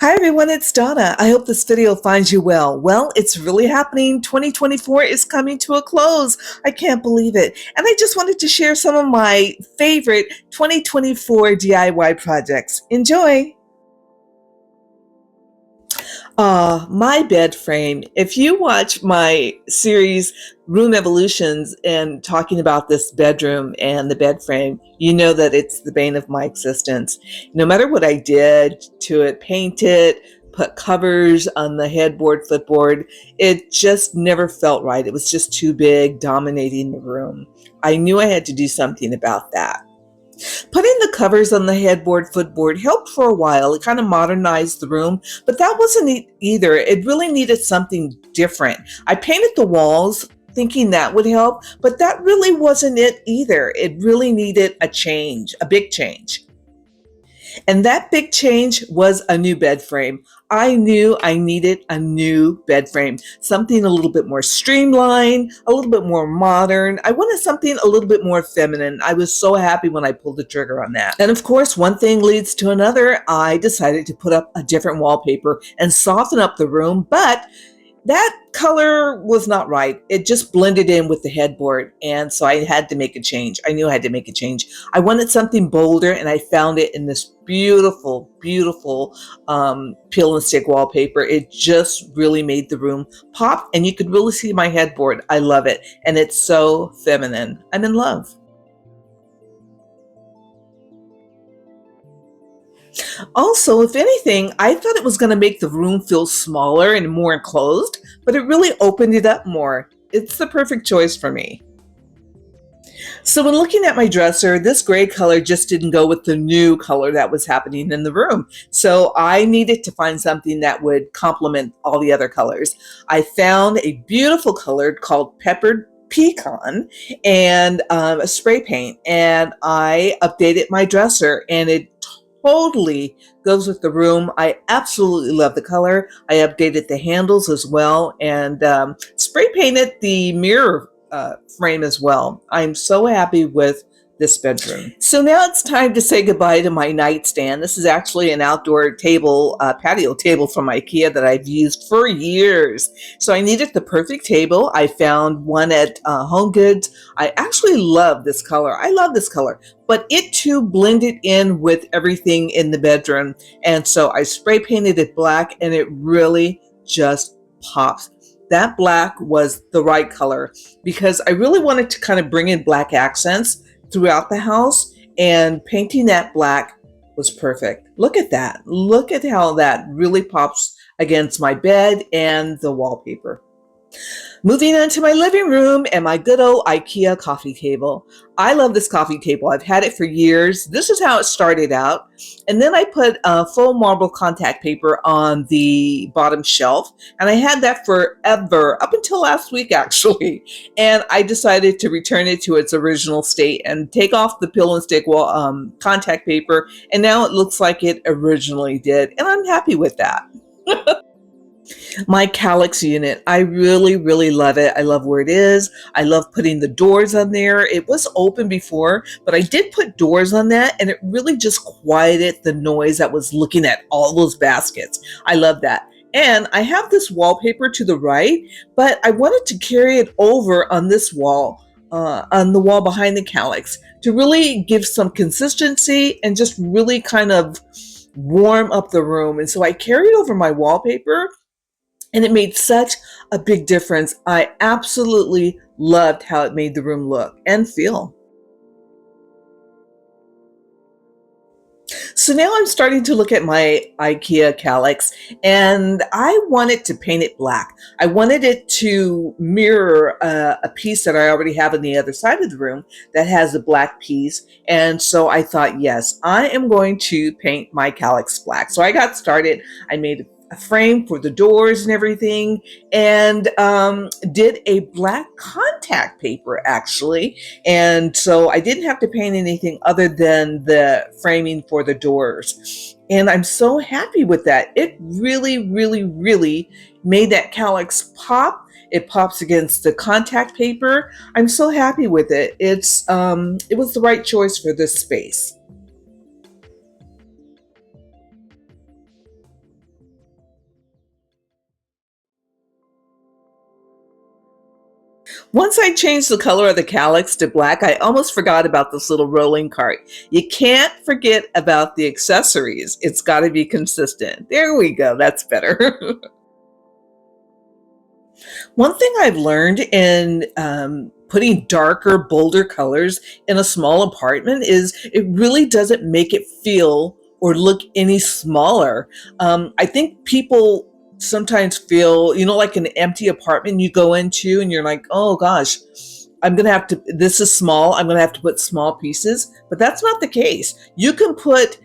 Hi everyone, it's Donna. I hope this video finds you well. Well, it's really happening. 2024 is coming to a close. I can't believe it. And I just wanted to share some of my favorite 2024 DIY projects. Enjoy! My bed frame. If you watch my series Room Evolutions and talking about this bedroom and the bed frame, you know that it's the bane of my existence. No matter what I did to it, paint it, put covers on the headboard, footboard, it just never felt right. It was just too big, dominating the room. I knew I had to do something about that. Putting the covers on the headboard, footboard helped for a while. It kind of modernized the room, but that wasn't it either. It really needed something different. I painted the walls thinking that would help, but that really wasn't it either. It really needed a change, a big change. And that big change was a new bed frame. I knew I needed a new bed frame, something a little bit more streamlined, a little bit more modern. I wanted something a little bit more feminine. I was so happy when I pulled the trigger on that. And of course, one thing leads to another. I decided to put up a different wallpaper and soften up the room, but that color was not right. It just blended in with the headboard. And so I had to make a change. I knew I had to make a change. I wanted something bolder, and I found it in this beautiful, beautiful peel and stick wallpaper. It just really made the room pop, and you could really see my headboard. I love it. And it's so feminine. I'm in love. Also, if anything, I thought it was going to make the room feel smaller and more enclosed, but it really opened it up more. It's the perfect choice for me. So when looking at my dresser, this gray color just didn't go with the new color that was happening in the room. So I needed to find something that would complement all the other colors. I found a beautiful color called Peppered Pecan and a spray paint, and I updated my dresser, and it totally goes with the room. I absolutely love the color. I updated the handles as well, and spray painted the mirror frame as well. I'm so happy with this bedroom. So now it's time to say goodbye to my nightstand. This is actually an outdoor table, patio table from IKEA that I've used for years. So I needed the perfect table. I found one at Home Goods. I actually love this color. I love this color, but it too blended in with everything in the bedroom. And so I spray painted it black, and it really just pops. That black was the right color because I really wanted to kind of bring in black accents throughout the house, and painting that black was perfect. Look at that. Look at how that really pops against my bed and the wallpaper. Moving on to my living room and my good old IKEA coffee table. I love this coffee table. I've had it for years. This is how it started out. And then I put full marble contact paper on the bottom shelf. And I had that forever, up until last week, actually. And I decided to return it to its original state and take off the peel and stick wall contact paper. And now it looks like it originally did. And I'm happy with that. My Kallax unit, I really, really love it. I love where it is. I love putting the doors on there. It was open before, but I did put doors on that, and it really just quieted the noise that was looking at all those baskets. I love that. And I have this wallpaper to the right, but I wanted to carry it over on this wall, on the wall behind the Kallax, to really give some consistency and just really kind of warm up the room. And so I carried over my wallpaper, and it made such a big difference. I absolutely loved how it made the room look and feel. So now I'm starting to look at my IKEA Kallax, and I wanted to paint it black. I wanted it to mirror a piece that I already have on the other side of the room that has a black piece. And so I thought, yes, I am going to paint my Kallax black. So I got started. I made a frame for the doors and everything, and did a black contact paper actually. And so I didn't have to paint anything other than the framing for the doors. And I'm so happy with that. It really, really, really made that Kallax pop. It pops against the contact paper. I'm so happy with it. It was the right choice for this space. Once I changed the color of the calyx to black, I almost forgot about this little rolling cart. You can't forget about the accessories. It's got to be consistent. There we go. That's better. One thing I've learned in putting darker, bolder colors in a small apartment is it really doesn't make it feel or look any smaller. I think people sometimes feel, like an empty apartment you go into and you're like, oh gosh, this is small, I'm going to have to put small pieces. But that's not the case. You can put,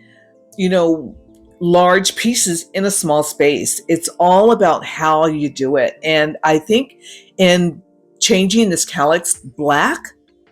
you know, large pieces in a small space. It's all about how you do it. And I think in changing this calyx black,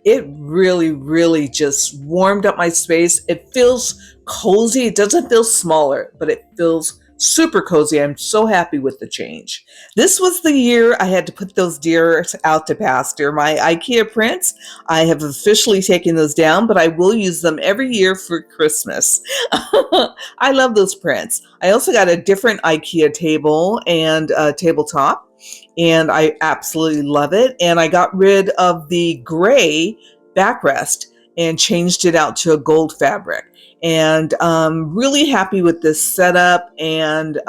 it really, really just warmed up my space. It feels cozy. It doesn't feel smaller, but it feels super cozy. I'm so happy with the change. This was the year I had to put those deer out to pasture. My IKEA prints, I have officially taken those down, but I will use them every year for Christmas. I love those prints. I also got a different IKEA table and a tabletop, and I absolutely love it. And I got rid of the gray backrest and changed it out to a gold fabric. And really happy with this setup and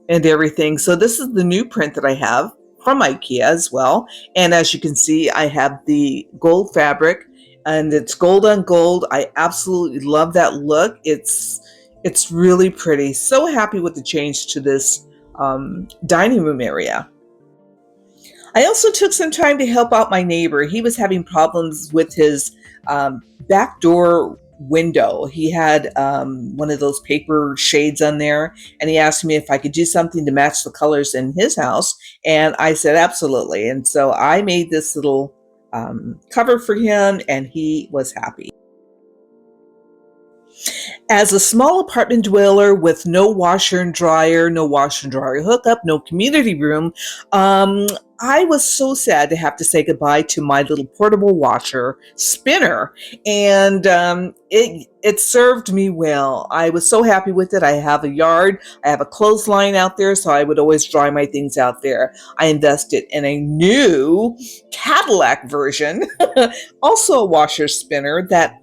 everything. So this is the new print that I have from IKEA as well. And as you can see, I have the gold fabric and it's gold on gold. I absolutely love that look. It's really pretty. So happy with the change to this dining room area. I also took some time to help out my neighbor. He was having problems with his back door window. He had one of those paper shades on there, and he asked me if I could do something to match the colors in his house, and I said absolutely. And so I made this little cover for him, and he was happy. As a small apartment dweller with no washer and dryer hookup, no community room, I was so sad to have to say goodbye to my little portable washer spinner, and it served me well. I was so happy with it. I have a yard, I have a clothesline out there, so I would always dry my things out there. I invested in a new Cadillac version, also a washer spinner that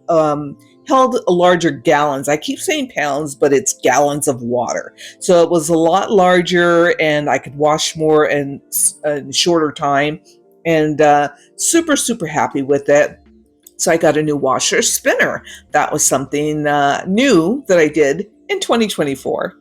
held larger gallons. I keep saying pounds, but it's gallons of water. So it was a lot larger and I could wash more in a shorter time, and super, super happy with it. So I got a new washer spinner. That was something new that I did in 2024.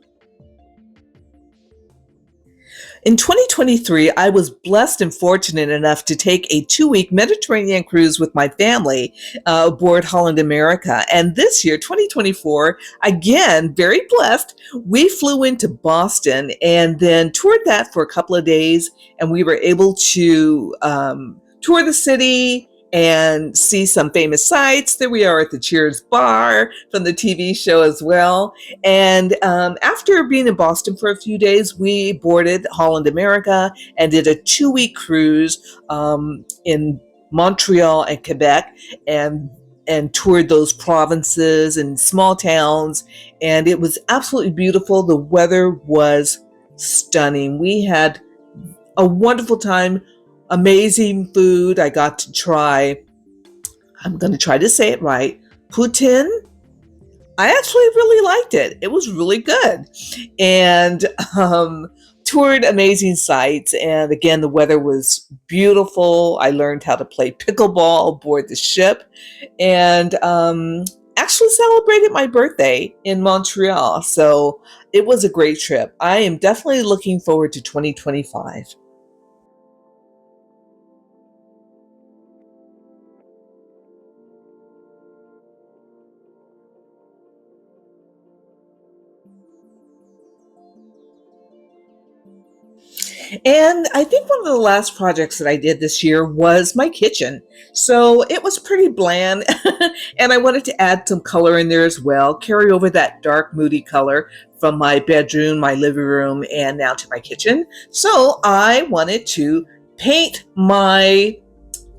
In 2023, I was blessed and fortunate enough to take a 2-week Mediterranean cruise with my family aboard Holland America. And this year, 2024, again, very blessed, we flew into Boston and then toured that for a couple of days. And we were able to tour the city and see some famous sites. There we are at the Cheers bar from the TV show as well. And after being in Boston for a few days, we boarded Holland America and did a 2-week cruise in Montreal and Quebec, and toured those provinces and small towns. And it was absolutely beautiful. The weather was stunning. We had a wonderful time. Amazing food. I got to try, I'm going to try to say it right, poutine. I actually really liked it. It was really good. And toured amazing sites. And again, the weather was beautiful. I learned how to play pickleball aboard the ship, and actually celebrated my birthday in Montreal. So it was a great trip. I am definitely looking forward to 2025. And I think one of the last projects that I did this year was my kitchen. So it was pretty bland, and I wanted to add some color in there as well, carry over that dark, moody color from my bedroom, my living room, and now to my kitchen. So I wanted to paint my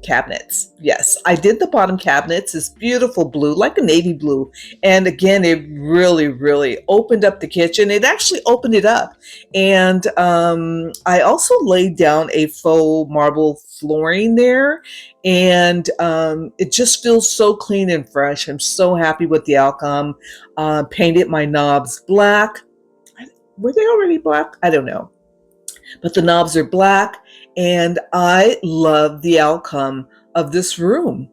cabinets. Yes, I did the bottom cabinets. It's beautiful blue, like a navy blue. And again, it really, really opened up the kitchen. It actually opened it up. And I also laid down a faux marble flooring there. And it just feels so clean and fresh. I'm so happy with the outcome. Painted my knobs black. Were they already black? I don't know. But the knobs are black, and I love the outcome of this room.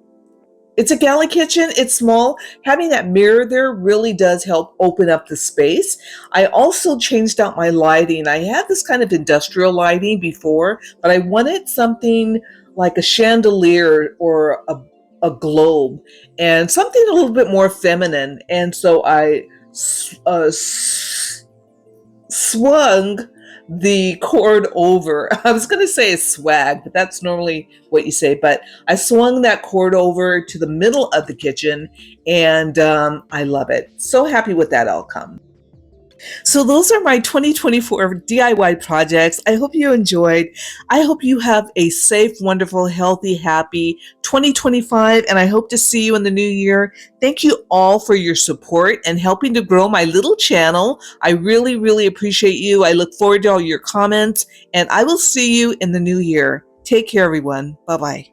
It's a galley kitchen. It's small. Having that mirror there really does help open up the space. I also changed out my lighting. I had this kind of industrial lighting before, but I wanted something like a chandelier or a globe and something a little bit more feminine. And so I swung the cord over. I was going to say swag, but that's normally what you say. But I swung that cord over to the middle of the kitchen, and I love it. So happy with that outcome. So those are my 2024 DIY projects. I hope you enjoyed. I hope you have a safe, wonderful, healthy, happy 2025, and I hope to see you in the new year. Thank you all for your support and helping to grow my little channel. I really, really appreciate you. I look forward to all your comments, and I will see you in the new year. Take care, everyone. Bye-bye.